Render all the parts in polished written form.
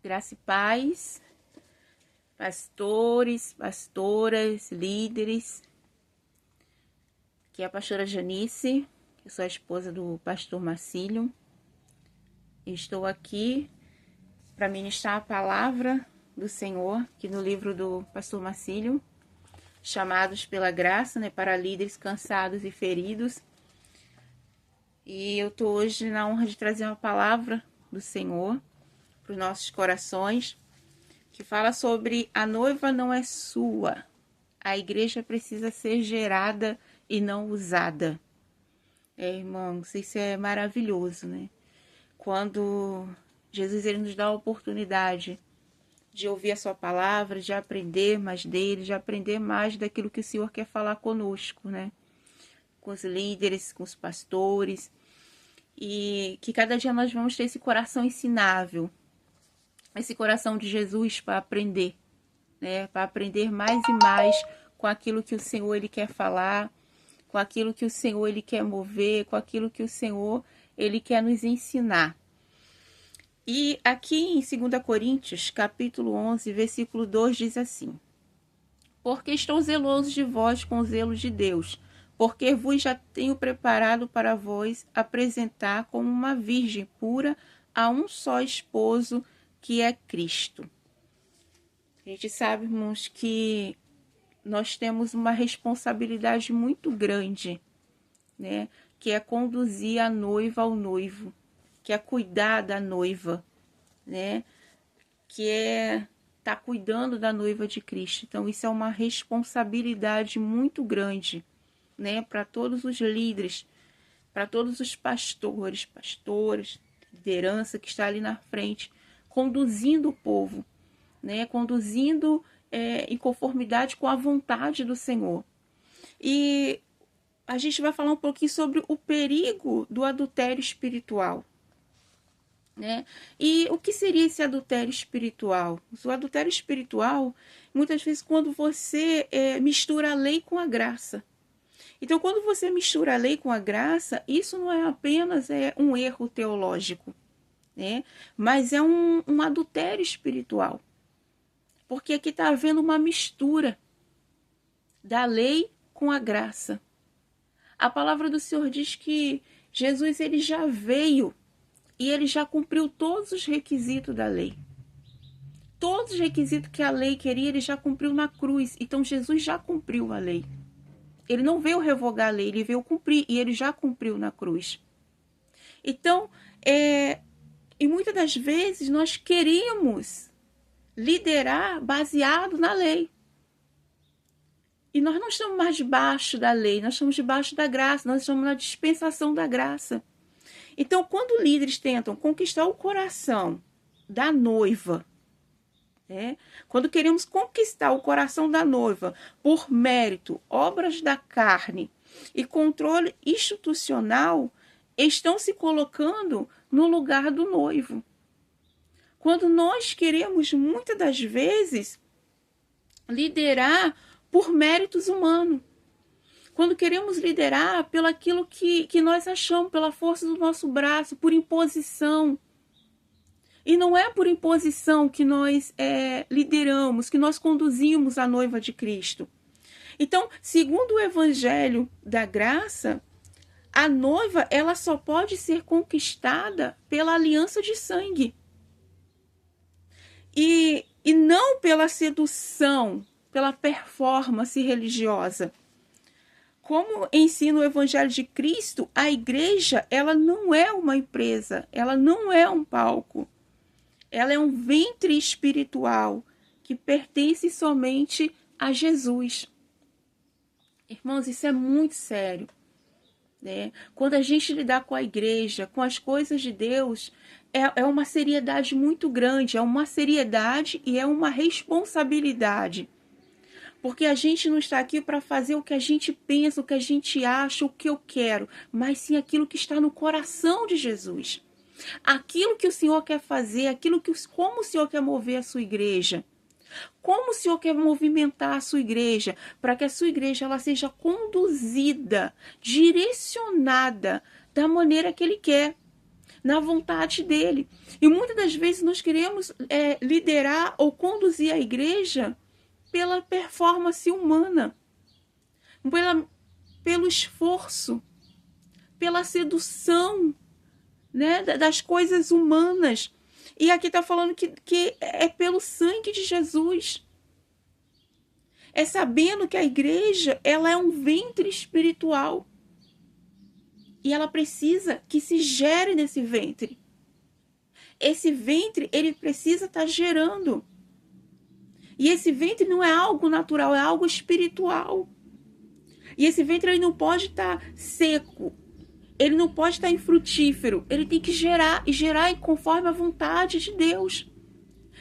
Graça e paz, pastores, pastoras, líderes. Aqui é a pastora Janice, eu sou a esposa do pastor Marcílio. Estou aqui para ministrar a palavra do Senhor, aqui no livro do pastor Marcílio, chamados pela graça, para líderes cansados e feridos. E eu estou hoje na honra de trazer uma palavra do Senhor para os nossos corações, que fala sobre a noiva não é sua, a igreja precisa ser gerada e não usada. Irmãos, isso é maravilhoso, né? Quando Jesus ele nos dá a oportunidade de ouvir a sua palavra, de aprender mais dele, de aprender mais daquilo que o Senhor quer falar conosco, né? Com os líderes, com os pastores, e que cada dia nós vamos ter esse coração ensinável, esse coração de Jesus para aprender, né? Para aprender mais e mais com aquilo que o Senhor ele quer falar, com aquilo que o Senhor ele quer mover, com aquilo que o Senhor ele quer nos ensinar. E aqui em 2 Coríntios, capítulo 11, versículo 2 diz assim: porque estou zeloso de vós com o zelo de Deus, porque vos já tenho preparado para vós apresentar como uma virgem pura a um só esposo, que é Cristo. A gente sabe, irmãos, que nós temos uma responsabilidade muito grande, né? Que é conduzir a noiva ao noivo, que é cuidar da noiva, né? Que é estar cuidando da noiva de Cristo. Então, isso é uma responsabilidade muito grande, né? Para todos os líderes, para todos os pastores, pastoras, liderança que está ali na frente, conduzindo o povo, né? Conduzindo em conformidade com a vontade do Senhor. E a gente vai falar um pouquinho sobre o perigo do adultério espiritual, né? E o que seria esse adultério espiritual? O adultério espiritual, muitas vezes, quando você mistura a lei com a graça. Então, quando você mistura a lei com a graça, isso não é apenas um erro teológico, né? Mas é um adultério espiritual. Porque aqui está havendo uma mistura da lei com a graça. A palavra do Senhor diz que Jesus ele já veio e ele já cumpriu todos os requisitos da lei. Todos os requisitos que a lei queria, ele já cumpriu na cruz. Então, Jesus já cumpriu a lei. Ele não veio revogar a lei, ele veio cumprir, e ele já cumpriu na cruz. Então, e muitas das vezes nós queremos liderar baseado na lei. E nós não estamos mais debaixo da lei, nós estamos debaixo da graça, nós estamos na dispensação da graça. Então, quando líderes tentam conquistar o coração da noiva, quando queremos conquistar o coração da noiva por mérito, obras da carne e controle institucional, estão se colocando no lugar do noivo. Quando nós queremos, muitas das vezes, liderar por méritos humanos. Quando queremos liderar pelo aquilo que nós achamos, pela força do nosso braço, por imposição. E não é por imposição que nós lideramos, que nós conduzimos a noiva de Cristo. Então, segundo o Evangelho da Graça, a noiva ela só pode ser conquistada pela aliança de sangue. E não pela sedução, pela performance religiosa. Como ensina o Evangelho de Cristo, a igreja ela não é uma empresa, ela não é um palco. Ela é um ventre espiritual que pertence somente a Jesus. Irmãos, isso é muito sério, né? Quando a gente lidar com a igreja, com as coisas de Deus, é uma seriedade muito grande, é uma seriedade e é uma responsabilidade. Porque a gente não está aqui para fazer o que a gente pensa, o que a gente acha, o que eu quero, mas sim aquilo que está no coração de Jesus. Aquilo que o Senhor quer fazer, como o Senhor quer mover a sua igreja. Como o Senhor quer movimentar a sua igreja, para que a sua igreja ela seja conduzida, direcionada da maneira que Ele quer. na vontade dele. E muitas das vezes nós queremos liderar ou conduzir a igreja pela performance humana, pelo esforço, pela sedução, né, das coisas humanas. E aqui está falando que é pelo sangue de Jesus. É sabendo que a igreja, ela é um ventre espiritual. E ela precisa que se gere nesse ventre. Esse ventre, ele precisa estar gerando. E esse ventre não é algo natural, é algo espiritual. E esse ventre, ele não pode estar seco. Ele não pode estar infrutífero. Ele tem que gerar, e gerar conforme a vontade de Deus.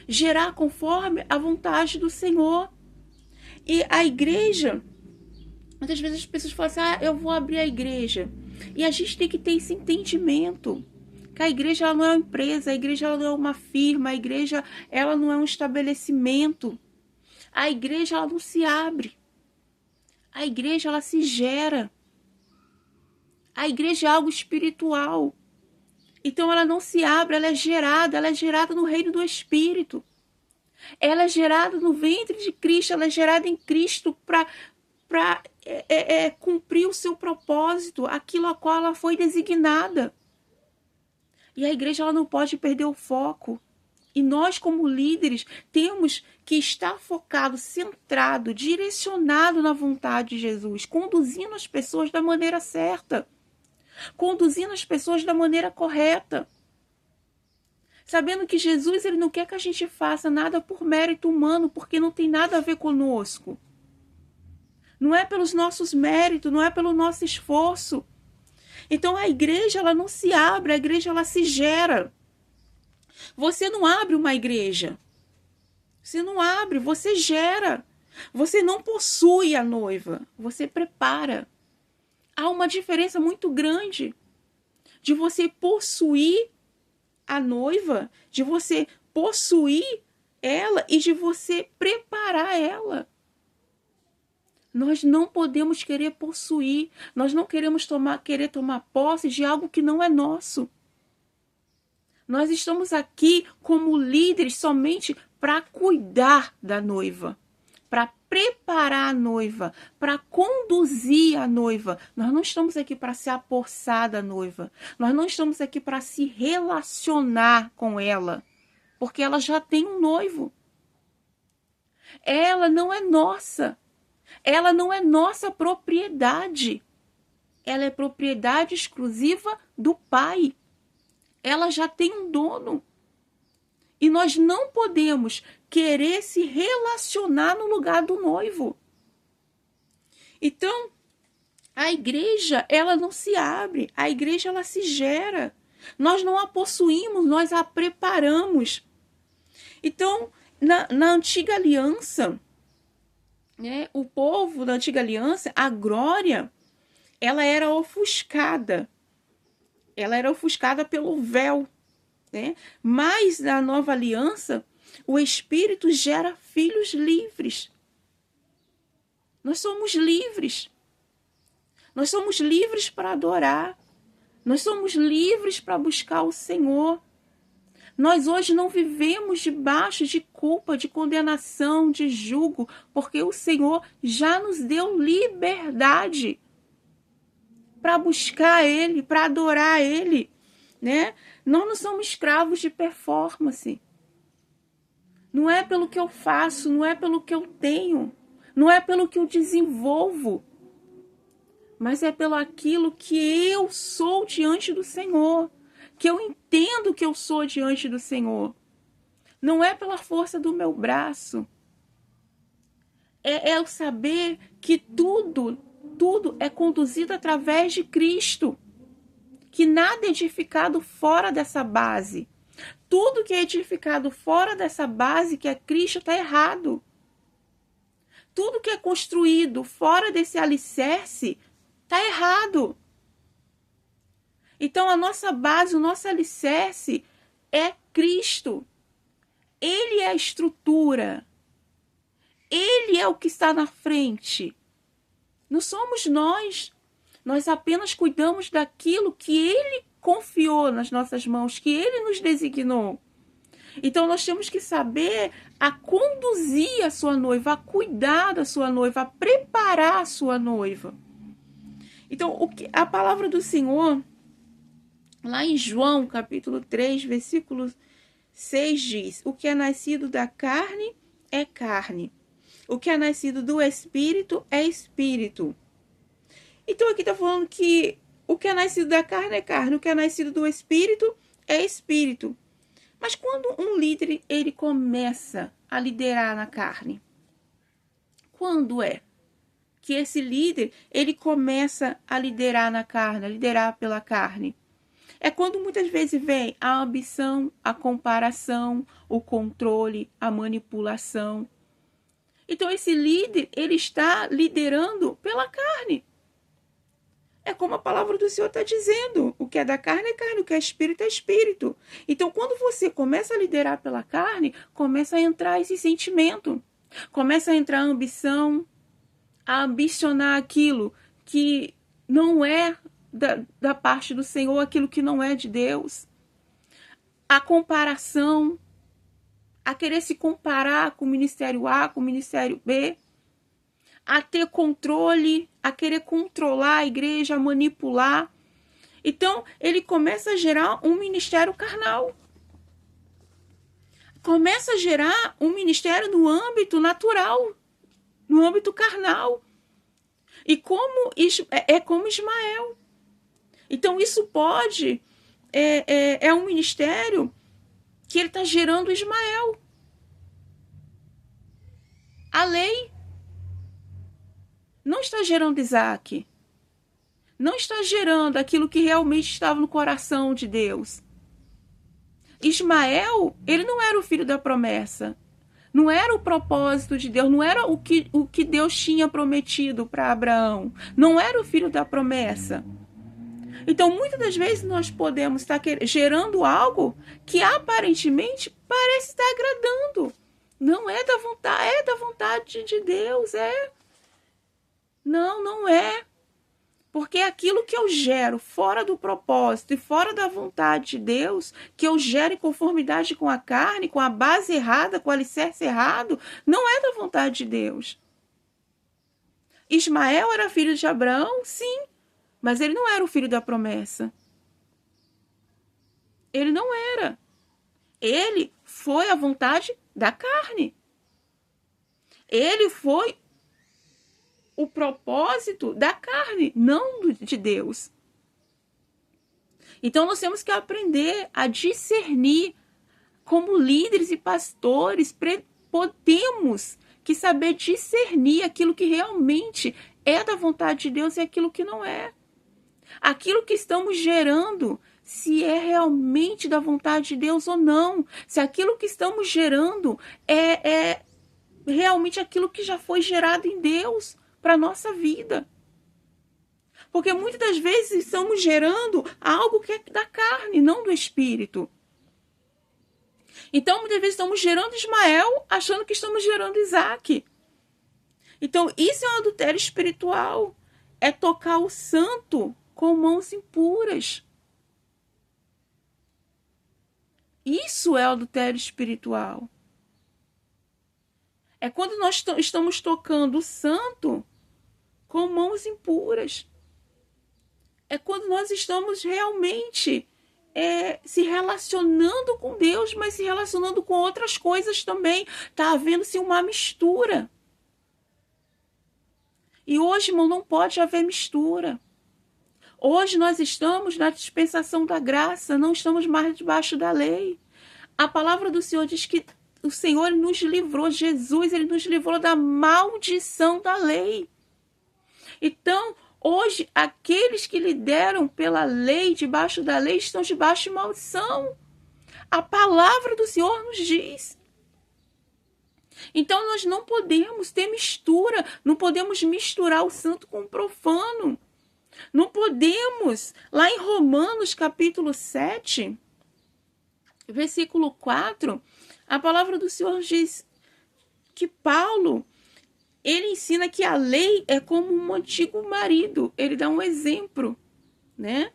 Gerar conforme a vontade do Senhor. E a igreja, muitas vezes as pessoas falam assim, eu vou abrir a igreja. E a gente tem que ter esse entendimento. Que a igreja, ela não é uma empresa, a igreja, ela não é uma firma, a igreja, ela não é um estabelecimento. A igreja, ela não se abre. A igreja, ela se gera. A igreja é algo espiritual. Então ela não se abre, ela é gerada no reino do Espírito. Ela é gerada no ventre de Cristo, ela é gerada em Cristo para cumprir o seu propósito, aquilo a qual ela foi designada. E a igreja, ela não pode perder o foco. E nós, como líderes, temos que estar focado, centrado, direcionado na vontade de Jesus, conduzindo as pessoas da maneira certa, conduzindo as pessoas da maneira correta. Sabendo que Jesus, ele não quer que a gente faça nada por mérito humano, porque não tem nada a ver conosco. Não é pelos nossos méritos, não é pelo nosso esforço. Então a igreja, ela não se abre, a igreja, ela se gera. Você não abre uma igreja. Você não abre, você gera. Você não possui a noiva, você prepara. Há uma diferença muito grande de você possuir a noiva, de você possuir ela e de você preparar ela. Nós não podemos querer possuir, nós não queremos querer tomar posse de algo que não é nosso. Nós estamos aqui como líderes somente para cuidar da noiva, para preparar a noiva, para conduzir a noiva. Nós não estamos aqui para se apossar da noiva. Nós não estamos aqui para se relacionar com ela, porque ela já tem um noivo. Ela não é nossa. Ela não é nossa propriedade. Ela é propriedade exclusiva do Pai. Ela já tem um dono. E nós não podemos querer se relacionar no lugar do noivo. Então, a igreja, ela não se abre. A igreja, ela se gera. Nós não a possuímos, nós a preparamos. Então, na antiga aliança, né, o povo da antiga aliança, a glória, ela era ofuscada. Ela era ofuscada pelo véu, né? Mas na nova aliança, o Espírito gera filhos livres. Nós somos livres. Nós somos livres para adorar. Nós somos livres para buscar o Senhor. Nós hoje não vivemos debaixo de culpa, de condenação, de julgo, porque o Senhor já nos deu liberdade para buscar Ele, para adorar Ele, né? Nós não somos escravos de performance. Não é pelo que eu faço, não é pelo que eu tenho, não é pelo que eu desenvolvo, mas é pelo aquilo que eu sou diante do Senhor, que eu entendo que eu sou diante do Senhor. Não é pela força do meu braço. É o saber que tudo é conduzido através de Cristo. Que nada é edificado fora dessa base. Tudo que é edificado fora dessa base, que é Cristo, está errado. Tudo que é construído fora desse alicerce, está errado. Então, a nossa base, o nosso alicerce é Cristo. Ele é a estrutura. Ele é o que está na frente. Não somos nós. Nós apenas cuidamos daquilo que Ele confiou nas nossas mãos, que Ele nos designou. Então nós temos que saber a conduzir a sua noiva, a cuidar da sua noiva, a preparar a sua noiva. Então a palavra do Senhor, lá em João, capítulo 3, versículo 6 diz: o que é nascido da carne é carne. O que é nascido do Espírito é Espírito. Então aqui está falando que o que é nascido da carne é carne, o que é nascido do Espírito é Espírito. Mas quando um líder ele começa a liderar na carne, quando é que esse líder ele começa a liderar na carne, a liderar pela carne? É quando muitas vezes vem a ambição, a comparação, o controle, a manipulação. Então esse líder ele está liderando pela carne. É como a palavra do Senhor está dizendo. O que é da carne é carne, o que é espírito é espírito. Então, quando você começa a liderar pela carne, começa a entrar esse sentimento. Começa a entrar a ambição, a ambicionar aquilo que não é da parte do Senhor, aquilo que não é de Deus. A comparação, a querer se comparar com o ministério A, com o ministério B. A ter controle, a querer controlar a igreja, a manipular. Então, ele começa a gerar um ministério carnal. Começa a gerar um ministério no âmbito natural, no âmbito carnal. E como Ismael. Então, isso pode... É um ministério que ele está gerando Ismael. A lei não está gerando Isaac. Não está gerando aquilo que realmente estava no coração de Deus. Ismael, ele não era o filho da promessa. Não era o propósito de Deus. Não era o que Deus tinha prometido para Abraão. Não era o filho da promessa. Então, muitas das vezes nós podemos estar gerando algo que aparentemente parece estar agradando. Não é da vontade de Deus, Não, não é. Porque aquilo que eu gero fora do propósito e fora da vontade de Deus, que eu gero em conformidade com a carne, com a base errada, com o alicerce errado, não é da vontade de Deus. Ismael era filho de Abraão? Sim, mas ele não era o filho da promessa. Ele não era. Ele foi a vontade da carne. Ele foi o propósito da carne, não de Deus. Então nós temos que aprender a discernir. Como líderes e pastores, podemos que saber discernir aquilo que realmente é da vontade de Deus e aquilo que não é. Aquilo que estamos gerando, se é realmente da vontade de Deus ou não. Se aquilo que estamos gerando é realmente aquilo que já foi gerado em Deus para a nossa vida. Porque muitas das vezes estamos gerando algo que é da carne, não do espírito. Então, muitas vezes estamos gerando Ismael, achando que estamos gerando Isaac. Então, isso é um adultério espiritual. É tocar o santo com mãos impuras. Isso é adultério espiritual. É quando nós estamos tocando o santo com mãos impuras. É quando nós estamos realmente se relacionando com Deus, mas se relacionando com outras coisas também. Está havendo-se uma mistura. E hoje, irmão, não pode haver mistura. Hoje nós estamos na dispensação da graça, não estamos mais debaixo da lei. A palavra do Senhor diz que o Senhor nos livrou, Jesus, ele nos livrou da maldição da lei. Então, hoje, aqueles que lideram pela lei, debaixo da lei, estão debaixo de maldição. A palavra do Senhor nos diz. Então, nós não podemos ter mistura, não podemos misturar o santo com o profano. Não podemos, lá em Romanos capítulo 7, versículo 4, a palavra do Senhor diz que Paulo, ele ensina que a lei é como um antigo marido. Ele dá um exemplo, né?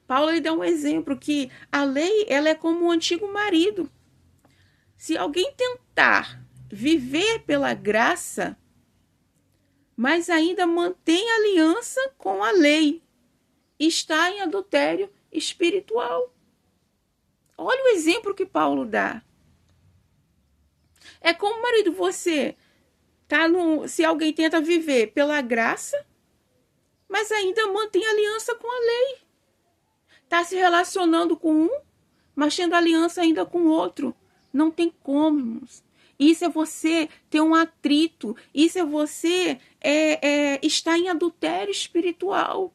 Paulo ele dá um exemplo que a lei ela é como um antigo marido. Se alguém tentar viver pela graça, mas ainda mantém aliança com a lei, está em adultério espiritual. Olha o exemplo que Paulo dá. É como, marido, você tá se alguém tenta viver pela graça, mas ainda mantém aliança com a lei. Está se relacionando com um, mas tendo aliança ainda com o outro. Não tem como. Isso é você ter um atrito. Isso é você estar em adultério espiritual.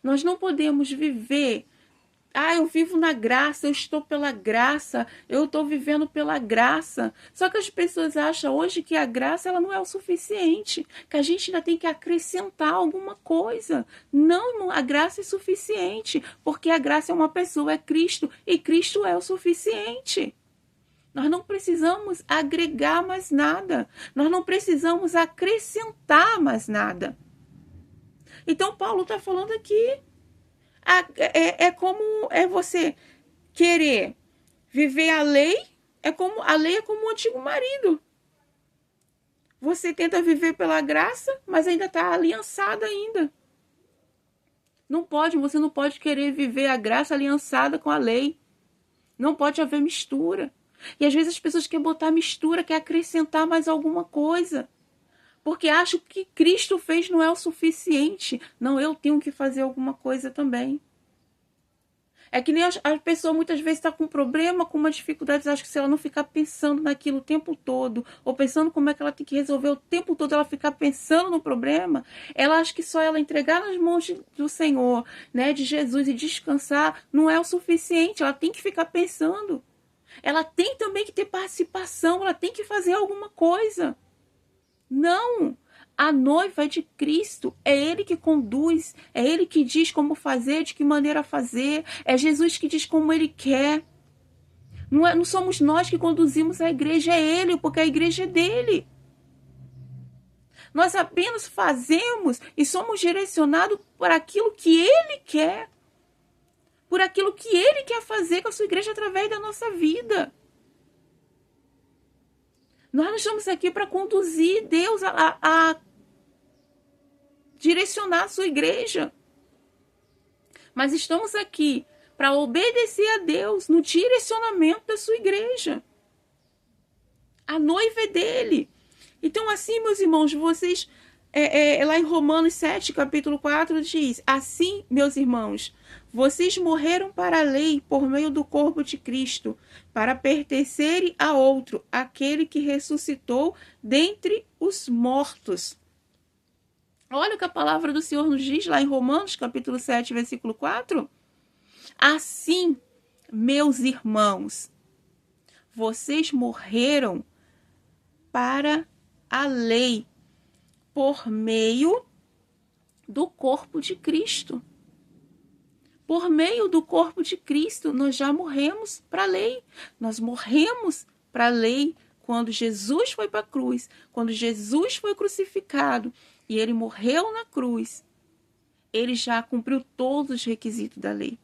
Nós não podemos viver. Eu vivo na graça, eu estou pela graça, eu estou vivendo pela graça. Só que as pessoas acham hoje que a graça ela não é o suficiente, que a gente ainda tem que acrescentar alguma coisa. Não, irmão, a graça é suficiente, porque a graça é uma pessoa, é Cristo, e Cristo é o suficiente. Nós não precisamos agregar mais nada, nós não precisamos acrescentar mais nada. Então, Paulo está falando aqui. É como você querer viver a lei, a lei é como um antigo marido. Você tenta viver pela graça, mas ainda está aliançada ainda. Você não pode querer viver a graça aliançada com a lei. Não pode haver mistura. E às vezes as pessoas querem botar mistura, querem acrescentar mais alguma coisa. Porque acham que Cristo fez não é o suficiente. Não, eu tenho que fazer alguma coisa também. É que nem a pessoa muitas vezes está com um problema, com uma dificuldade, acho que se ela não ficar pensando naquilo o tempo todo, ou pensando como é que ela tem que resolver o tempo todo, ela ficar pensando no problema, ela acha que só ela entregar nas mãos do Senhor, né, de Jesus, e descansar, não é o suficiente, ela tem que ficar pensando. Ela tem também que ter participação, ela tem que fazer alguma coisa. Não! A noiva é de Cristo, é Ele que conduz, é Ele que diz como fazer, de que maneira fazer, é Jesus que diz como Ele quer. Não somos nós que conduzimos a igreja, é Ele, porque a igreja é dele. Nós apenas fazemos e somos direcionados por aquilo que Ele quer, por aquilo que Ele quer fazer com a sua igreja através da nossa vida. Nós não estamos aqui para conduzir Deus a direcionar a sua igreja. Mas estamos aqui para obedecer a Deus no direcionamento da sua igreja. A noiva é dele. Então, assim, meus irmãos, vocês... lá em Romanos 7, capítulo 4, diz: assim, meus irmãos, vocês morreram para a lei por meio do corpo de Cristo, para pertencerem a outro, aquele que ressuscitou dentre os mortos. Olha o que a palavra do Senhor nos diz lá em Romanos, capítulo 7, versículo 4. Assim, meus irmãos, vocês morreram para a lei, por meio do corpo de Cristo. Por meio do corpo de Cristo, nós já morremos para a lei. Nós morremos para a lei quando Jesus foi para a cruz, quando Jesus foi crucificado e ele morreu na cruz. Ele já cumpriu todos os requisitos da lei.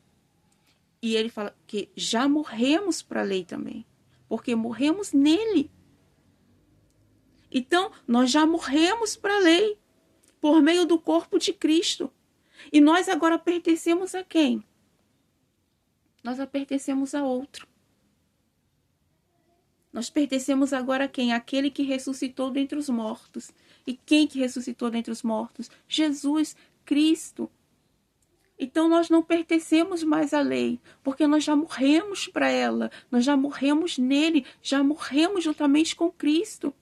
E ele fala que já morremos para a lei também, porque morremos nele. Então, nós já morremos para a lei, por meio do corpo de Cristo. E nós agora pertencemos a quem? Nós pertencemos a outro. Nós pertencemos agora a quem? Aquele que ressuscitou dentre os mortos. E quem que ressuscitou dentre os mortos? Jesus Cristo. Então nós não pertencemos mais à lei, porque nós já morremos para ela. Nós já morremos nele, já morremos juntamente com Cristo.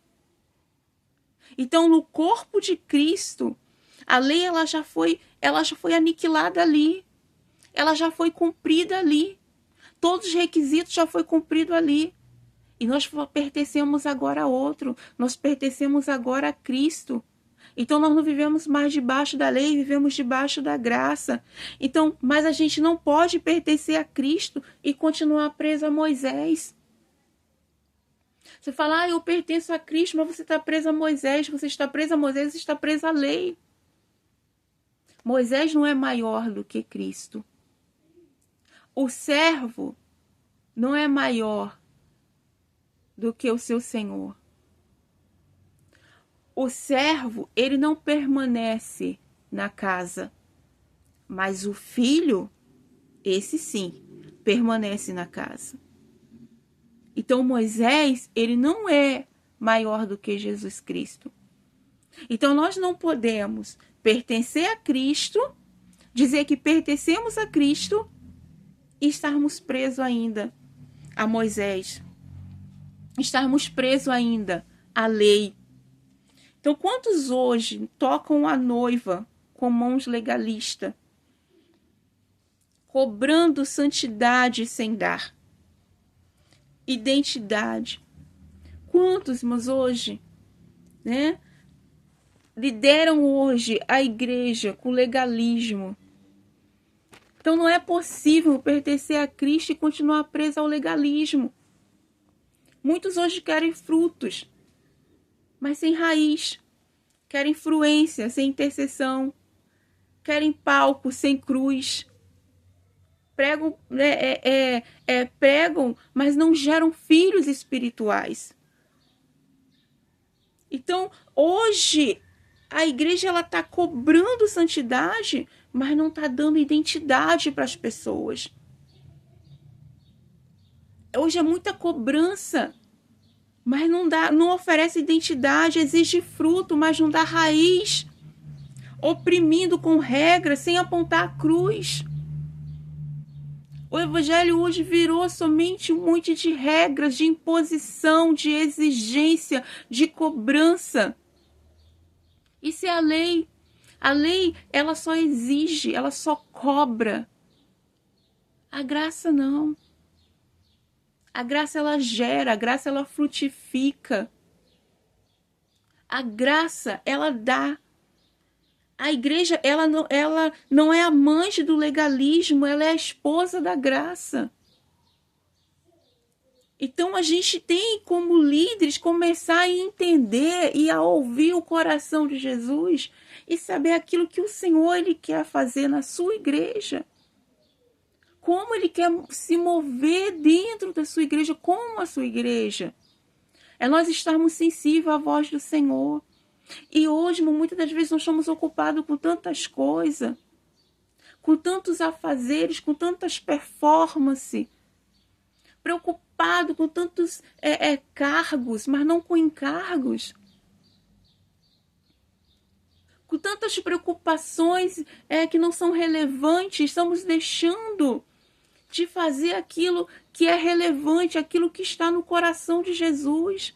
Então, no corpo de Cristo, a lei ela já foi aniquilada ali. Ela já foi cumprida ali. Todos os requisitos já foi cumprido ali. E nós pertencemos agora a outro. Nós pertencemos agora a Cristo. Então, nós não vivemos mais debaixo da lei, vivemos debaixo da graça. Então, mas a gente não pode pertencer a Cristo e continuar preso a Moisés. Você fala, eu pertenço a Cristo, mas você está preso a Moisés. Você está preso a Moisés, você está preso à lei. Moisés não é maior do que Cristo. O servo não é maior do que o seu senhor. O servo, ele não permanece na casa, mas o filho, esse sim, permanece na casa. Então Moisés, ele não é maior do que Jesus Cristo. Então nós não podemos pertencer a Cristo, dizer que pertencemos a Cristo e estarmos presos ainda a Moisés. Estarmos presos ainda à lei. Então, quantos hoje tocam a noiva com mãos legalistas, cobrando santidade sem dar? Identidade. Quantos, mas hoje, né, lideram hoje a igreja com legalismo? Então, não é possível pertencer a Cristo e continuar preso ao legalismo. Muitos hoje querem frutos, mas sem raiz. Querem influência sem intercessão. Querem palco sem cruz. Pregam, pregam, mas não geram filhos espirituais. Então, hoje, a igreja está cobrando santidade, mas não está dando identidade para as pessoas. Hoje é muita cobrança, mas não oferece identidade, exige fruto, mas não dá raiz, oprimindo com regras sem apontar a cruz. O evangelho hoje virou somente um monte de regras, de imposição, de exigência, de cobrança. Isso é a lei. A lei, ela só exige, ela só cobra. A graça não. A graça, ela gera, a graça, ela frutifica. A graça, ela dá. A igreja, ela não é amante do legalismo, ela é a esposa da graça. Então, a gente tem, como líderes, começar a entender e a ouvir o coração de Jesus e saber aquilo que o Senhor, ele quer fazer na sua igreja. Como ele quer se mover dentro da sua igreja, com a sua igreja. É nós estarmos sensíveis à voz do Senhor. E hoje, muitas das vezes, nós estamos ocupados com tantas coisas, com tantos afazeres, com tantas performances, preocupado com tantos cargos, mas não com encargos. Com tantas preocupações que não são relevantes, estamos deixando de fazer aquilo que é relevante, aquilo que está no coração de Jesus.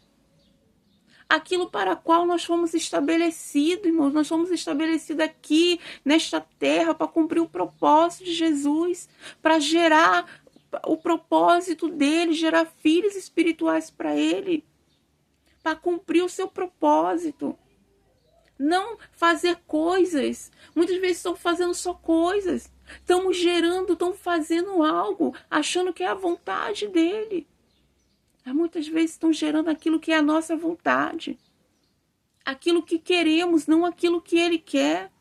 Aquilo para o qual nós fomos estabelecidos, irmãos. Nós fomos estabelecidos aqui, nesta terra, para cumprir o propósito de Jesus, para gerar o propósito dele, gerar filhos espirituais para ele, para cumprir o seu propósito. Não fazer coisas. Muitas vezes estão fazendo só coisas. Estamos gerando, estamos fazendo algo, achando que é a vontade dele. Mas muitas vezes estão gerando aquilo que é a nossa vontade. Aquilo que queremos, não aquilo que ele quer.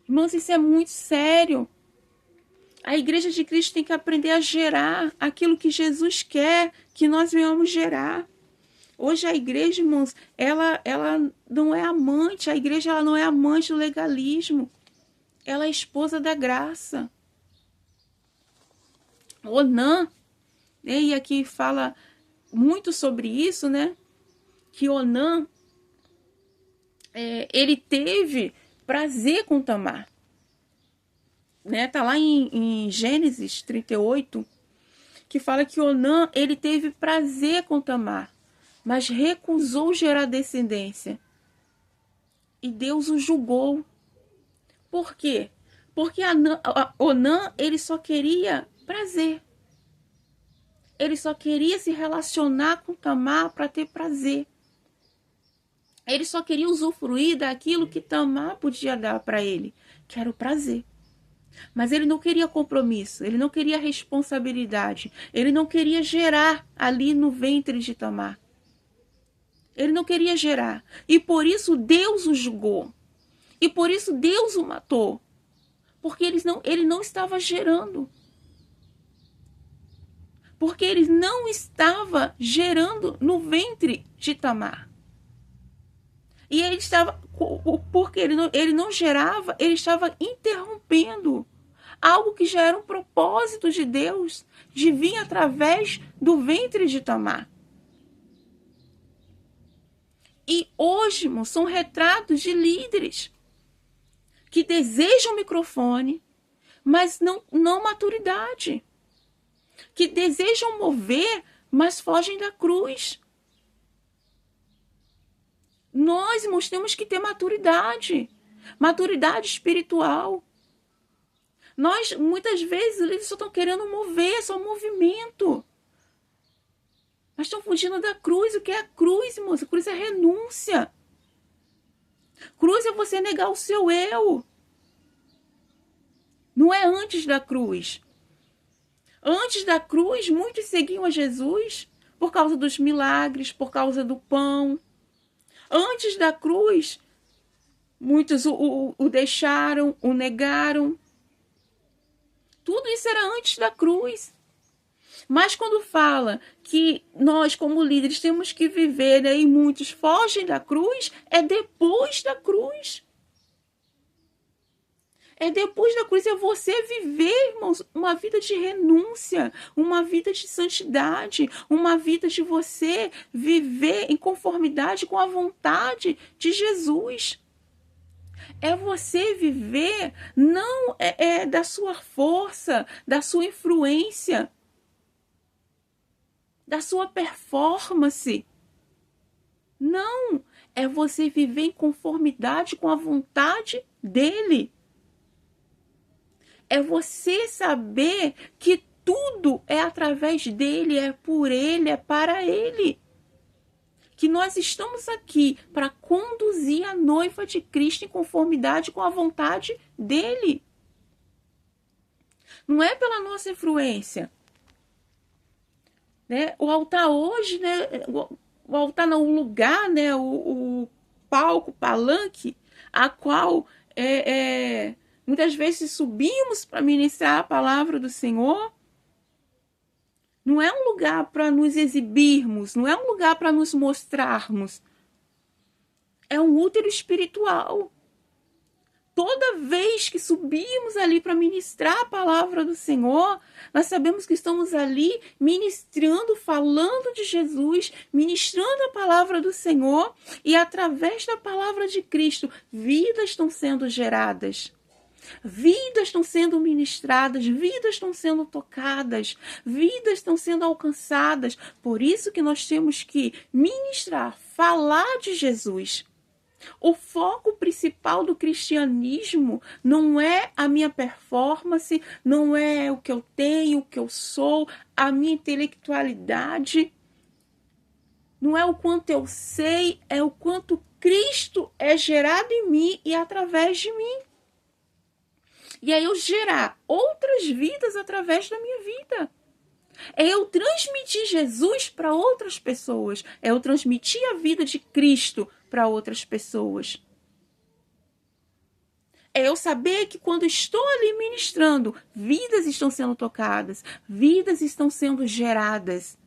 Irmãos, isso é muito sério. A igreja de Cristo tem que aprender a gerar aquilo que Jesus quer que nós venhamos gerar. Hoje a igreja, irmãos, ela não é amante, a igreja ela não é amante do legalismo. Ela é esposa da graça. Onã, e aqui fala muito sobre isso, né? Que Onã, ele teve prazer com Tamar. Né? Tá lá em Gênesis 38, que fala que Onã, ele teve prazer com Tamar, mas recusou gerar descendência. E Deus o julgou. Por quê? Porque Onã, ele só queria prazer. Ele só queria se relacionar com Tamar para ter prazer. Ele só queria usufruir daquilo que Tamar podia dar para ele, que era o prazer. Mas ele não queria compromisso, ele não queria responsabilidade, ele não queria gerar ali no ventre de Tamar. Ele não queria gerar. E por isso Deus o julgou. E por isso Deus o matou. Porque ele não estava gerando. Porque ele não estava gerando no ventre de Tamar. E ele estava, porque ele não gerava, ele estava interrompendo algo que já era um propósito de Deus, de vir através do ventre de Tamar. E hoje, irmãos, são retratos de líderes que desejam o microfone, mas não maturidade. Que desejam mover, mas fogem da cruz. Nós, irmãos, temos que ter maturidade. Maturidade espiritual. Nós, muitas vezes, os líderes só estão querendo mover, só movimento. Mas estão fugindo da cruz. O que é a cruz, irmãos? A cruz é renúncia. Cruz é você negar o seu eu. Não é antes da cruz. Antes da cruz, muitos seguiam a Jesus por causa dos milagres, por causa do pão. Antes da cruz, muitos o deixaram, o negaram. Tudo isso era antes da cruz. Mas quando fala que nós, como líderes, temos que viver, né, e muitos fogem da cruz, é depois da cruz. É depois da cruz, é você viver, irmãos, uma vida de renúncia, uma vida de santidade, uma vida de você viver em conformidade com a vontade de Jesus. É você viver não da sua força, da sua influência, da sua performance. Não, é você viver em conformidade com a vontade dele. É você saber que tudo é através dele, é por ele, é para ele. Que nós estamos aqui para conduzir a noiva de Cristo em conformidade com a vontade dele. Não é pela nossa influência. Né? O altar hoje, né? O altar não, o lugar, né? O palco, o palanque, a qual muitas vezes subimos para ministrar a palavra do Senhor. Não é um lugar para nos exibirmos, não é um lugar para nos mostrarmos. É um útero espiritual. Toda vez que subimos ali para ministrar a palavra do Senhor, nós sabemos que estamos ali ministrando, falando de Jesus, ministrando a palavra do Senhor, e através da palavra de Cristo, vidas estão sendo geradas. Vidas estão sendo ministradas, vidas estão sendo tocadas, vidas estão sendo alcançadas. Por isso que nós temos que ministrar, falar de Jesus. O foco principal do cristianismo não é a minha performance, não é o que eu tenho, o que eu sou, a minha intelectualidade. Não é o quanto eu sei, é o quanto Cristo é gerado em mim e através de mim. E é eu gerar outras vidas através da minha vida. É eu transmitir Jesus para outras pessoas. É eu transmitir a vida de Cristo para outras pessoas. É eu saber que quando estou ali ministrando, vidas estão sendo tocadas, vidas estão sendo geradas.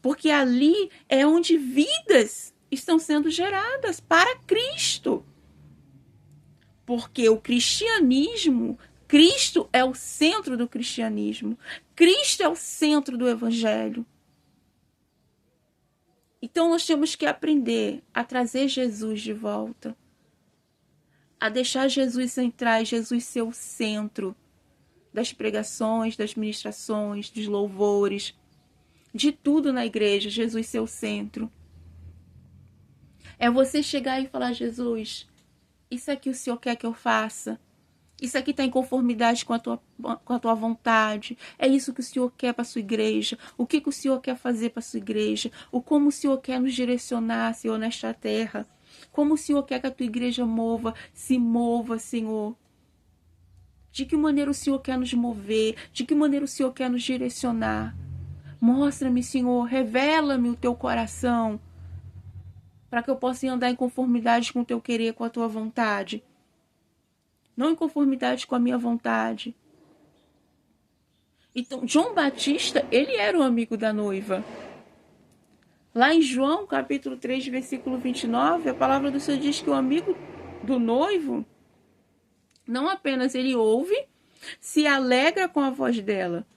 Porque ali é onde vidas estão sendo geradas para Cristo. Porque o cristianismo, Cristo é o centro do cristianismo. Cristo é o centro do evangelho. Então nós temos que aprender a trazer Jesus de volta. A deixar Jesus entrar, Jesus ser o centro das pregações, das ministrações, dos louvores, de tudo na igreja, Jesus ser o centro. É você chegar e falar, Jesus, isso aqui o Senhor quer que eu faça? Isso aqui está em conformidade com a tua vontade. É isso que o Senhor quer para a sua igreja. O que o Senhor quer fazer para a sua igreja. Como o Senhor quer nos direcionar, Senhor, nesta terra. Como o Senhor quer que a tua igreja se mova, Senhor. De que maneira o Senhor quer nos mover. De que maneira o Senhor quer nos direcionar. Mostra-me, Senhor. Revela-me o teu coração. Para que eu possa andar em conformidade com o teu querer, com a tua vontade. não em conformidade com a minha vontade. Então, João Batista, ele era o amigo da noiva. Lá em João, capítulo 3, versículo 29, a palavra do Senhor diz que o amigo do noivo, não apenas ele ouve, se alegra com a voz dela.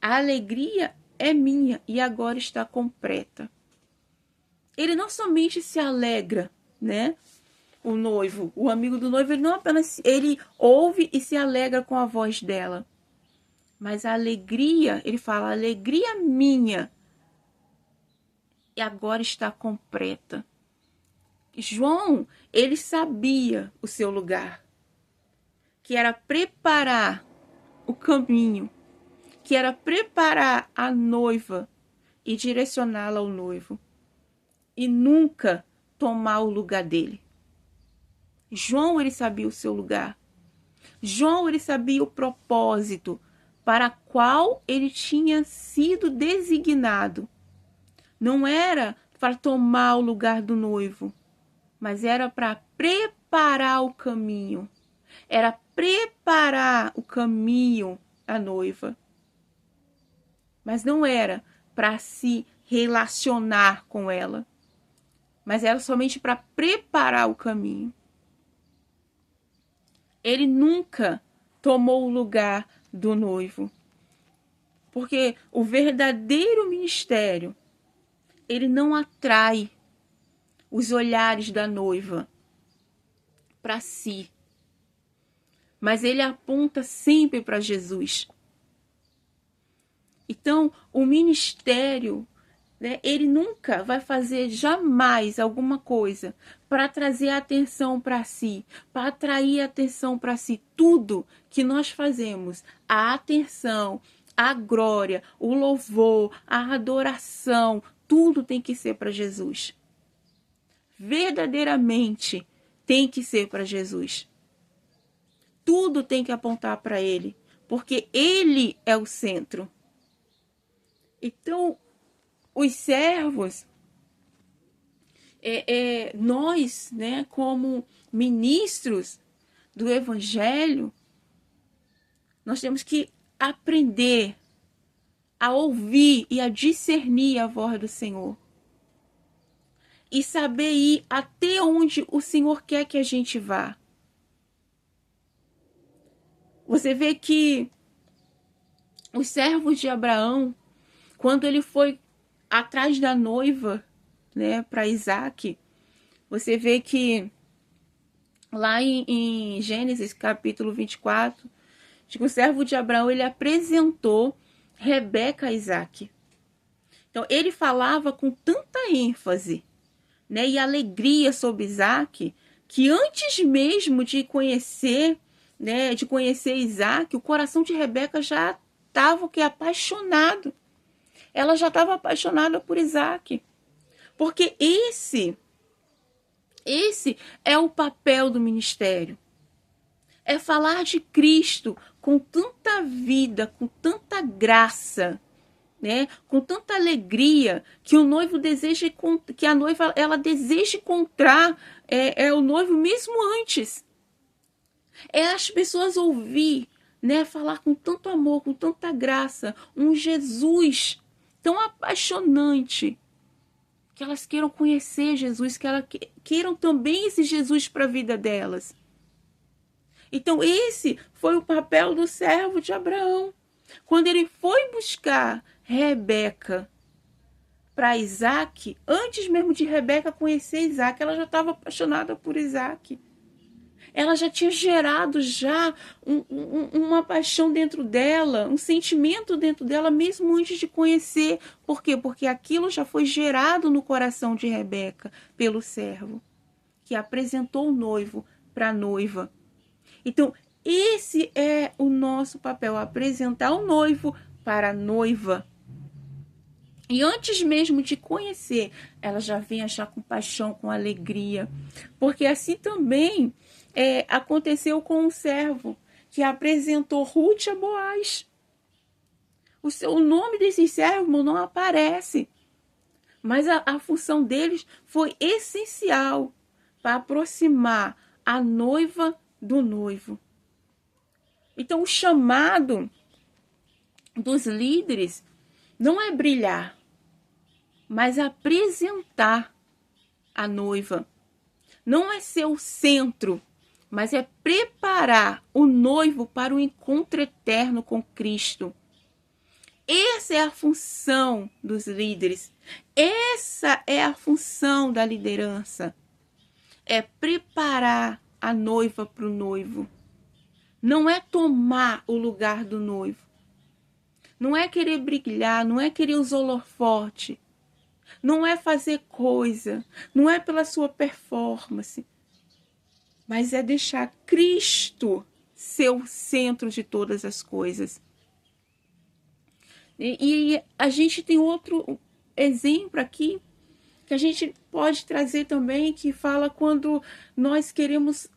A alegria é minha e agora está completa. Ele não somente se alegra, né? O noivo, o amigo do noivo, ele não apenas ele ouve e se alegra com a voz dela. Mas a alegria, ele fala, a alegria minha e agora está completa. João, ele sabia o seu lugar, que era preparar o caminho, que era preparar a noiva e direcioná-la ao noivo, e nunca tomar o lugar dele. João, ele sabia o seu lugar. João, ele sabia o propósito para qual ele tinha sido designado. Não era para tomar o lugar do noivo, mas era para preparar o caminho. Era preparar o caminho à noiva. Mas não era para se relacionar com ela, mas era somente para preparar o caminho. Ele nunca tomou o lugar do noivo, porque o verdadeiro ministério, ele não atrai os olhares da noiva para si, mas ele aponta sempre para Jesus. Então, o ministério, né, ele nunca vai fazer jamais alguma coisa para trazer a atenção para si, para atrair a atenção para si. Tudo que nós fazemos, a atenção, a glória, o louvor, a adoração, tudo tem que ser para Jesus. Verdadeiramente tem que ser para Jesus. Tudo tem que apontar para Ele, porque Ele é o centro. Então, os servos, nós, né, como ministros do Evangelho, nós temos que aprender a ouvir e a discernir a voz do Senhor. E saber ir até onde o Senhor quer que a gente vá. Você vê que os servos de Abraão, quando ele foi atrás da noiva, né, para Isaac, você vê que lá em Gênesis capítulo 24, que o servo de Abraão, ele apresentou Rebeca a Isaac. Então, ele falava com tanta ênfase, né, e alegria sobre Isaac, que antes mesmo de conhecer, né, de conhecer Isaac, o coração de Rebeca já estava apaixonado. Ela já estava apaixonada por Isaac. Porque esse é o papel do ministério. É falar de Cristo com tanta vida, com tanta graça, né? Com tanta alegria, que o noivo deseja, que a noiva ela deseja encontrar o noivo mesmo antes. É as pessoas ouvir, né? Falar com tanto amor, com tanta graça, um Jesus tão apaixonante, que elas queiram conhecer Jesus, que elas queiram também esse Jesus para a vida delas. Então esse foi o papel do servo de Abraão. Quando ele foi buscar Rebeca para Isaac, antes mesmo de Rebeca conhecer Isaac, ela já estava apaixonada por Isaac. Ela já tinha gerado uma paixão dentro dela, um sentimento dentro dela, mesmo antes de conhecer. Por quê? Porque aquilo já foi gerado no coração de Rebeca pelo servo, que apresentou o noivo para a noiva. Então, esse é o nosso papel, apresentar o noivo para a noiva. E antes mesmo de conhecer, ela já vem achar com paixão, com alegria. Porque assim também aconteceu com um servo que apresentou Ruth a Boaz. O nome desses servos não aparece. Mas a função deles foi essencial para aproximar a noiva do noivo. Então, o chamado dos líderes não é brilhar, mas apresentar a noiva. Não é ser o centro, mas é preparar o noivo para o encontro eterno com Cristo. Essa é a função dos líderes. Essa é a função da liderança. É preparar a noiva para o noivo. Não é tomar o lugar do noivo. Não é querer brilhar, não é querer os holofotes. Não é fazer coisa, não é pela sua performance, mas é deixar Cristo ser o centro de todas as coisas. E a gente tem outro exemplo aqui, que a gente pode trazer também, que fala quando nós queremos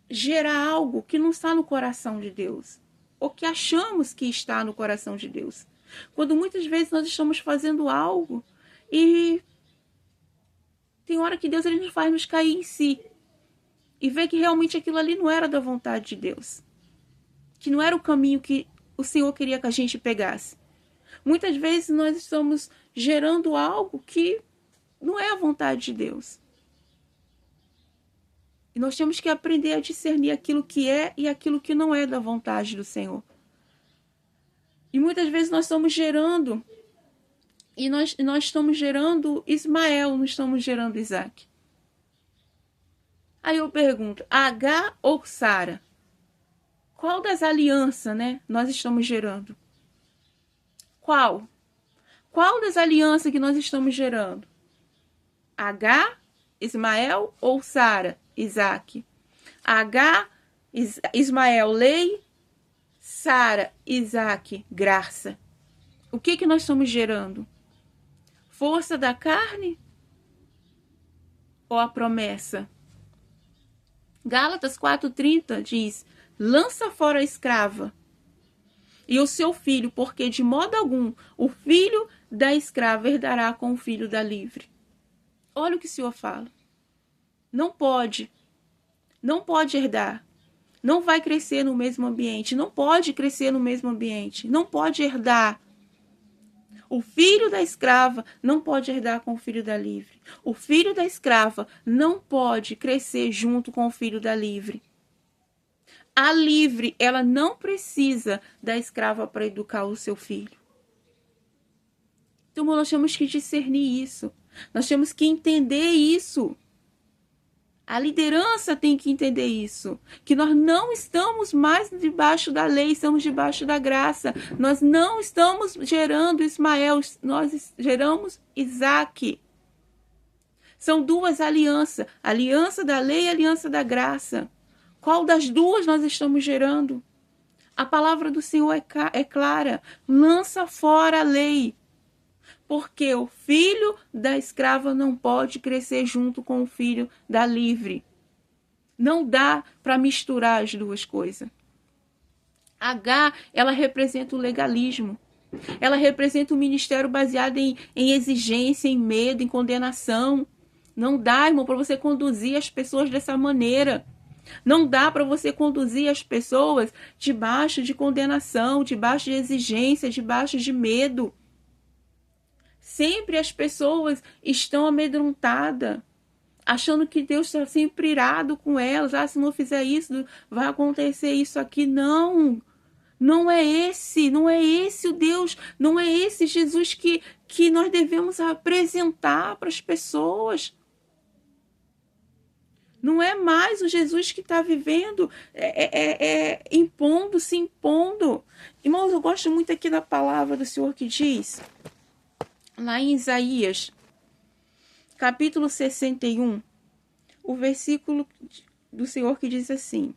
gerar algo que não está no coração de Deus, ou que achamos que está no coração de Deus. Quando muitas vezes nós estamos fazendo algo e tem hora que Deus ele nos faz nos cair em si e ver que realmente aquilo ali não era da vontade de Deus, que não era o caminho que o Senhor queria que a gente pegasse. Muitas vezes nós estamos gerando algo que não é a vontade de Deus. E nós temos que aprender a discernir aquilo que é e aquilo que não é da vontade do Senhor. E muitas vezes nós estamos gerando, e nós estamos gerando Ismael, não estamos gerando Isaac. Aí eu pergunto, H ou Sara? Qual das alianças, né, nós estamos gerando? Qual? Qual das alianças que nós estamos gerando? H, Ismael ou Sara, Isaac? H, Ismael, lei. Sara, Isaac, graça. O que nós estamos gerando? Força da carne ou a promessa? Gálatas 4:30 diz, lança fora a escrava e o seu filho, porque de modo algum o filho da escrava herdará com o filho da livre. Olha o que o Senhor fala. Não pode herdar. Não vai crescer no mesmo ambiente. Não pode crescer no mesmo ambiente. Não pode herdar. O filho da escrava não pode herdar com o filho da livre. O filho da escrava não pode crescer junto com o filho da livre. A livre, ela não precisa da escrava para educar o seu filho. Então, nós temos que discernir isso. Nós temos que entender isso. A liderança tem que entender isso. Que nós não estamos mais debaixo da lei, estamos debaixo da graça. Nós não estamos gerando Ismael, nós geramos Isaac. São duas alianças. A aliança da lei e a aliança da graça. Qual das duas nós estamos gerando? A palavra do Senhor é clara. Lança fora a lei. Porque o filho da escrava não pode crescer junto com o filho da livre. Não dá para misturar as duas coisas. H, ela representa o legalismo. Ela representa o ministério baseado em exigência, em medo, em condenação. Não dá, irmão, para você conduzir as pessoas dessa maneira. Não dá para você conduzir as pessoas debaixo de condenação, debaixo de exigência, debaixo de medo. Sempre as pessoas estão amedrontadas, achando que Deus está sempre irado com elas. Ah, se não fizer isso, vai acontecer isso aqui. Não, não é esse o Deus, não é esse Jesus que nós devemos apresentar para as pessoas. Não é mais o Jesus que está vivendo, impondo, se impondo. Irmãos, eu gosto muito aqui da palavra do Senhor que diz, lá em Isaías, capítulo 61, o versículo do Senhor que diz assim,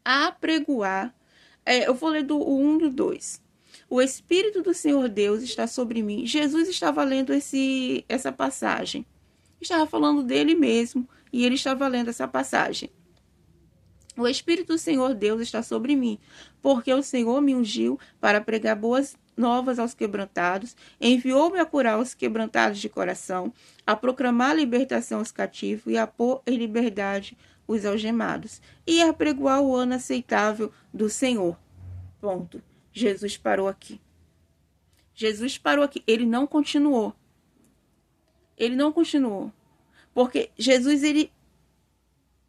apregoar, eu vou ler do 1 e do 2. O Espírito do Senhor Deus está sobre mim. Jesus estava lendo essa passagem. Estava falando dele mesmo e ele estava lendo essa passagem. O Espírito do Senhor Deus está sobre mim, porque o Senhor me ungiu para pregar boas novas aos quebrantados, enviou-me a curar os quebrantados de coração, a proclamar a libertação aos cativos e a pôr em liberdade os algemados e apregoar o ano aceitável do Senhor. Ponto. Jesus parou aqui. Jesus parou aqui. Ele não continuou. Ele não continuou. Porque Jesus, ele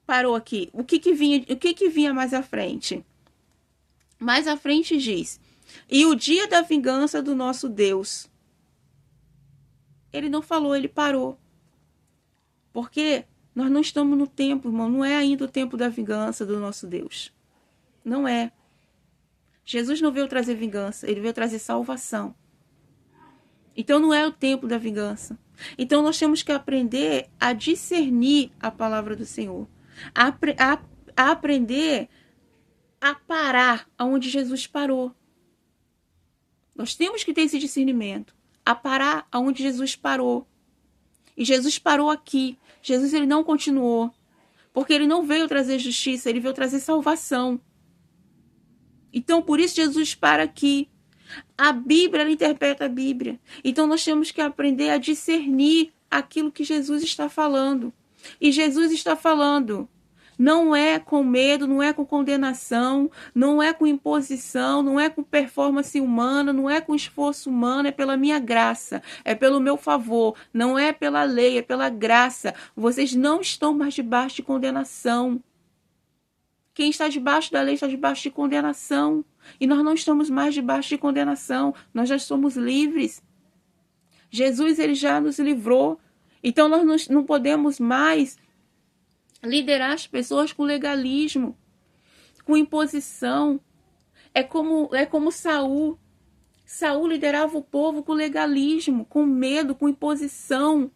parou aqui. O que vinha mais à frente? Mais à frente diz: e o dia da vingança do nosso Deus. Ele não falou, ele parou. Porque nós não estamos no tempo, irmão. Não é ainda o tempo da vingança do nosso Deus. Não é. Jesus não veio trazer vingança, ele veio trazer salvação. Então não é o tempo da vingança. Então nós temos que aprender a discernir a palavra do Senhor. A aprender a parar onde Jesus parou. Nós temos que ter esse discernimento. A parar onde Jesus parou. E Jesus parou aqui. Jesus, ele não continuou. Porque ele não veio trazer justiça, ele veio trazer salvação. Então, por isso, Jesus para aqui. A Bíblia, ela interpreta a Bíblia. Então, nós temos que aprender a discernir aquilo que Jesus está falando. E Jesus está falando. Não é com medo, não é com condenação, não é com imposição, não é com performance humana, não é com esforço humano, é pela minha graça, é pelo meu favor, não é pela lei, é pela graça. Vocês não estão mais debaixo de condenação. Quem está debaixo da lei está debaixo de condenação. E nós não estamos mais debaixo de condenação, nós já somos livres. Jesus, ele já nos livrou. Então nós não podemos mais liderar as pessoas com legalismo, com imposição. É como Saul. Saul liderava o povo com legalismo, com medo, com imposição.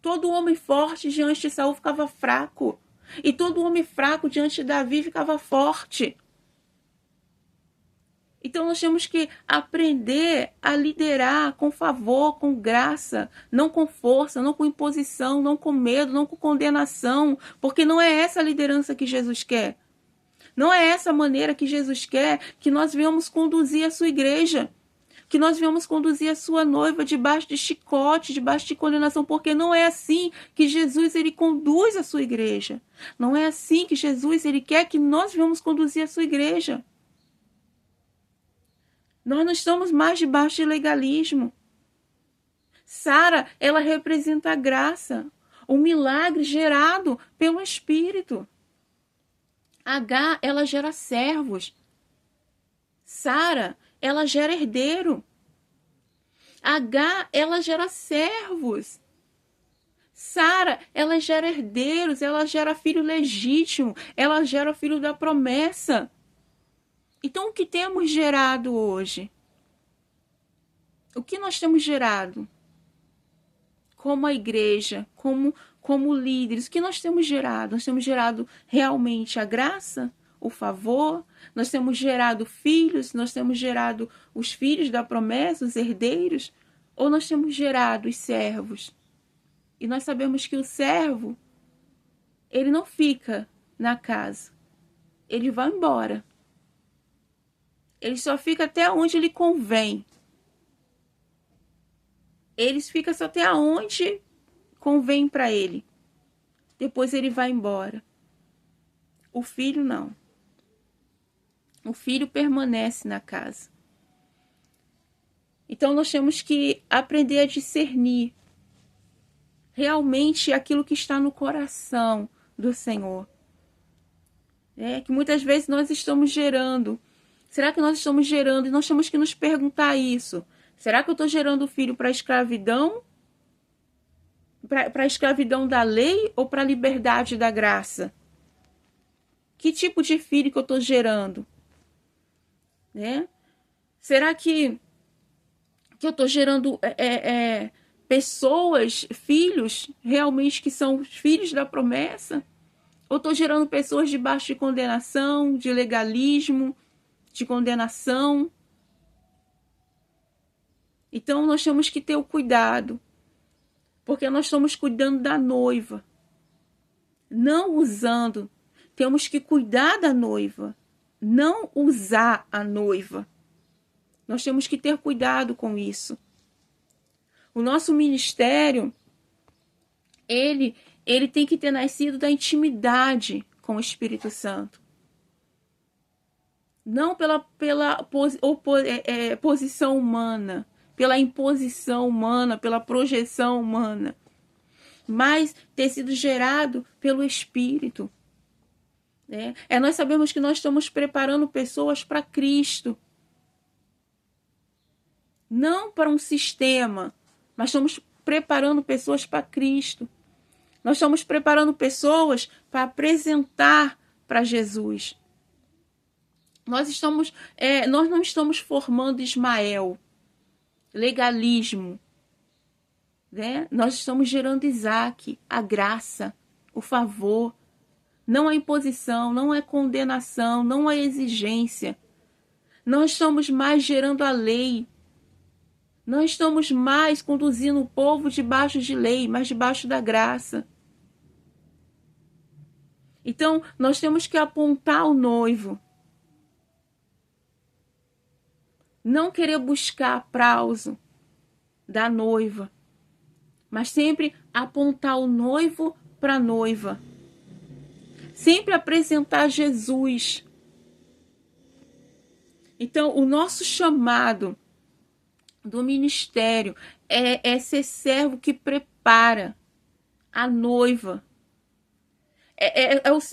Todo homem forte diante de Saul ficava fraco. E todo homem fraco diante de Davi ficava forte. Então nós temos que aprender a liderar com favor, com graça, não com força, não com imposição, não com medo, não com condenação, porque não é essa a liderança que Jesus quer. Não é essa a maneira que Jesus quer que nós venhamos conduzir a sua igreja, que nós venhamos conduzir a sua noiva debaixo de chicote, debaixo de condenação, porque não é assim que Jesus, ele conduz a sua igreja. Não é assim que Jesus, ele quer que nós venhamos conduzir a sua igreja. Nós não estamos mais debaixo de legalismo. Sara, ela representa a graça, o milagre gerado pelo Espírito. Agar, ela gera servos. Sara, ela gera herdeiro. Agar, ela gera servos. Sara, ela gera herdeiros, ela gera filho legítimo, ela gera filho da promessa. Então, o que temos gerado hoje? O que nós temos gerado? Como a igreja, como líderes, o que nós temos gerado? Nós temos gerado realmente a graça, o favor, nós temos gerado filhos, nós temos gerado os filhos da promessa, os herdeiros, ou nós temos gerado os servos? E nós sabemos que o servo, ele não fica na casa, ele vai embora. Ele só fica até onde lhe convém. Eles ficam só até onde convém para ele. Depois ele vai embora. O filho não. O filho permanece na casa. Então nós temos que aprender a discernir realmente aquilo que está no coração do Senhor. Que muitas vezes nós estamos gerando. Será que nós estamos gerando? E nós temos que nos perguntar isso. Será que eu estou gerando filho para a escravidão? Para a escravidão da lei ou para a liberdade da graça? Que tipo de filho que eu estou gerando? Será que eu estou gerando pessoas, filhos, realmente que são filhos da promessa? Ou estou gerando pessoas debaixo de condenação, de legalismo, de condenação? Então nós temos que ter o cuidado, porque nós estamos cuidando da noiva, não usando. Temos que cuidar da noiva, não usar a noiva. Nós temos que ter cuidado com isso. O nosso ministério, ele ele tem que ter nascido da intimidade com o Espírito Santo. Não pela posição humana, pela imposição humana, pela projeção humana, mas ter sido gerado pelo Espírito. Nós sabemos que nós estamos preparando pessoas para Cristo. Não para um sistema, mas estamos preparando pessoas para Cristo. Nós estamos preparando pessoas para apresentar para Jesus. Nós não estamos formando Ismael, legalismo. Nós estamos gerando Isaac, a graça, o favor. Não a imposição, não a condenação, não a exigência. Nós estamos mais gerando a lei. Nós estamos mais conduzindo o povo debaixo de lei, mas debaixo da graça. Então, nós temos que apontar o noivo. Não querer buscar aplauso da noiva, mas sempre apontar o noivo para a noiva. Sempre apresentar Jesus. Então, o nosso chamado do ministério é ser servo que prepara a noiva.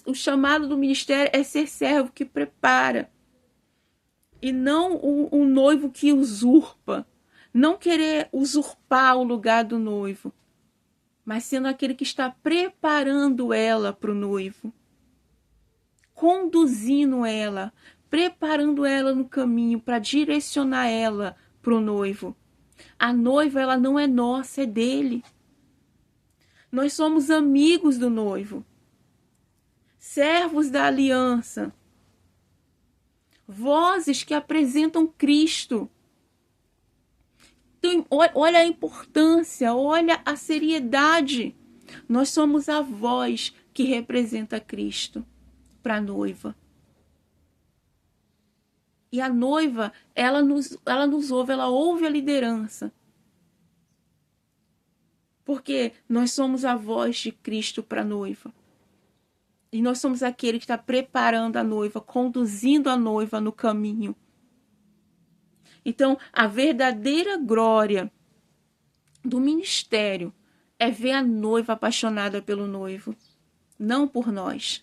O chamado do ministério é ser servo que prepara. E não o noivo que usurpa. Não querer usurpar o lugar do noivo, mas sendo aquele que está preparando ela para o noivo. Conduzindo ela, preparando ela no caminho para direcionar ela para o noivo. A noiva, ela não é nossa, é dele. Nós somos amigos do noivo, servos da aliança, vozes que apresentam Cristo. Então, olha a importância, olha a seriedade. Nós somos a voz que representa Cristo para a noiva. E a noiva, ela nos ouve, ela ouve a liderança. Porque nós somos a voz de Cristo para a noiva. E nós somos aquele que está preparando a noiva, conduzindo a noiva no caminho. Então, a verdadeira glória do ministério é ver a noiva apaixonada pelo noivo, não por nós.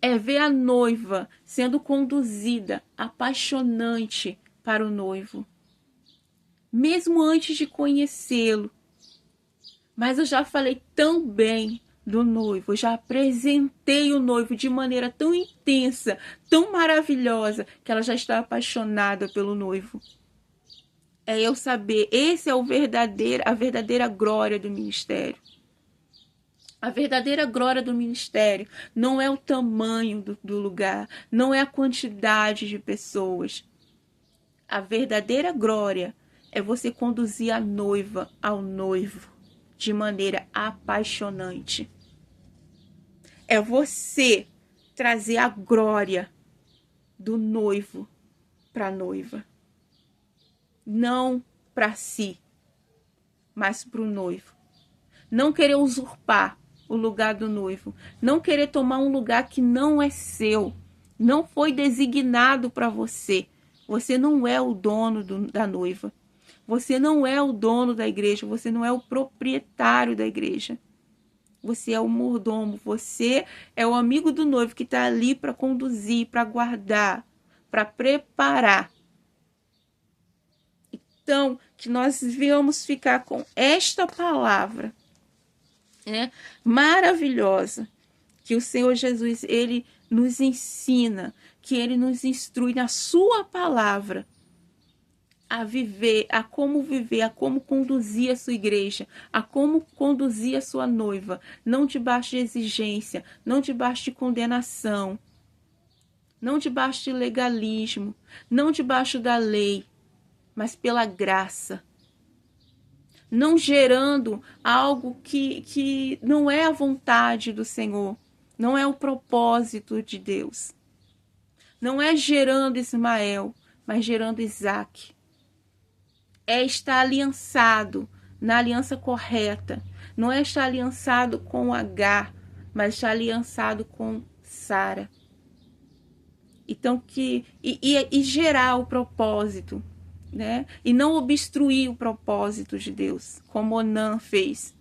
É ver a noiva sendo conduzida, apaixonante para o noivo. Mesmo antes de conhecê-lo. Mas eu já falei tão bem do noivo, eu já apresentei o noivo de maneira tão intensa, tão maravilhosa, que ela já está apaixonada pelo noivo. É eu saber, esse é a verdadeira glória do ministério. A verdadeira glória do ministério não é o tamanho do lugar, não é a quantidade de pessoas. A verdadeira glória é você conduzir a noiva ao noivo de maneira apaixonante. É você trazer a glória do noivo para a noiva. Não para si, mas para o noivo. Não querer usurpar o lugar do noivo. Não querer tomar um lugar que não é seu. Não foi designado para você. Você não é o dono da noiva. Você não é o dono da igreja. Você não é o proprietário da igreja. Você é o mordomo. Você é o amigo do noivo que está ali para conduzir, para guardar, para preparar. Então, que nós venhamos ficar com esta palavra, né, maravilhosa, que o Senhor Jesus, ele nos ensina, que ele nos instrui na sua palavra a viver, a como conduzir a sua igreja, a como conduzir a sua noiva, não debaixo de exigência, não debaixo de condenação, não debaixo de legalismo, não debaixo da lei, mas pela graça. Não gerando algo que não é a vontade do Senhor, não é o propósito de Deus. Não é gerando Ismael, mas gerando Isaac. É estar aliançado na aliança correta. Não é estar aliançado com H, mas estar aliançado com Sara. Então, e gerar o propósito, né? E não obstruir o propósito de Deus, como Onã fez.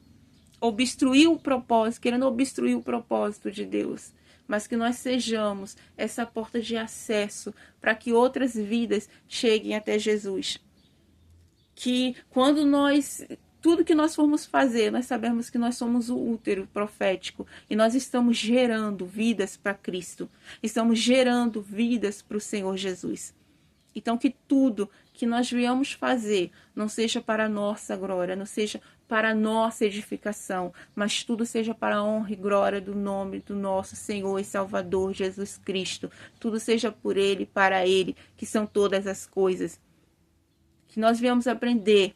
Obstruir o propósito, querendo obstruir o propósito de Deus. Mas que nós sejamos essa porta de acesso para que outras vidas cheguem até Jesus. Que quando tudo que nós formos fazer, nós sabemos que nós somos o útero profético e nós estamos gerando vidas para Cristo. Estamos gerando vidas para o Senhor Jesus. Então, que tudo que nós viemos fazer não seja para a nossa glória, não seja para a nossa edificação, mas tudo seja para a honra e glória do nome do nosso Senhor e Salvador Jesus Cristo. Tudo seja por Ele, para Ele, que são todas as coisas. Que nós viemos aprender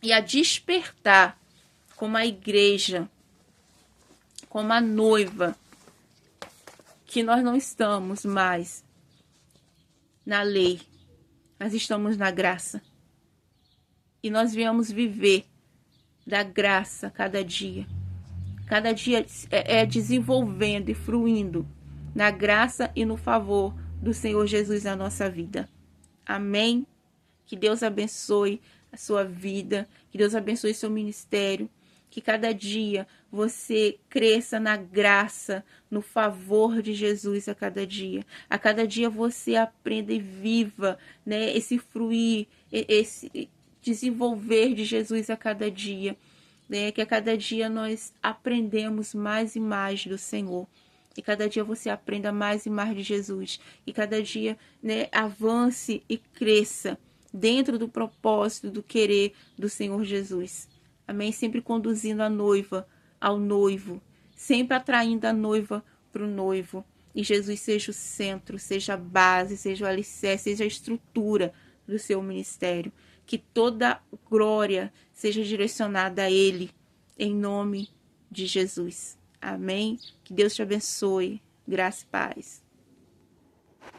e a despertar como a igreja, como a noiva, que nós não estamos mais na lei, nós estamos na graça. E nós viemos viver da graça cada dia. Cada dia é desenvolvendo e fluindo na graça e no favor do Senhor Jesus na nossa vida. Amém? Que Deus abençoe a sua vida, que Deus abençoe seu ministério, que cada dia você cresça na graça, no favor de Jesus a cada dia. A cada dia você aprenda e viva, né, esse fluir, esse desenvolver de Jesus a cada dia. Né, que a cada dia nós aprendemos mais e mais do Senhor. E cada dia você aprenda mais e mais de Jesus. E cada dia, né, avance e cresça dentro do propósito, do querer do Senhor Jesus. Amém? Sempre conduzindo a noiva ao noivo. Sempre atraindo a noiva para o noivo. E Jesus seja o centro, seja a base, seja o alicerce, seja a estrutura do seu ministério. Que toda glória seja direcionada a Ele, em nome de Jesus. Amém? Que Deus te abençoe. Graça e paz.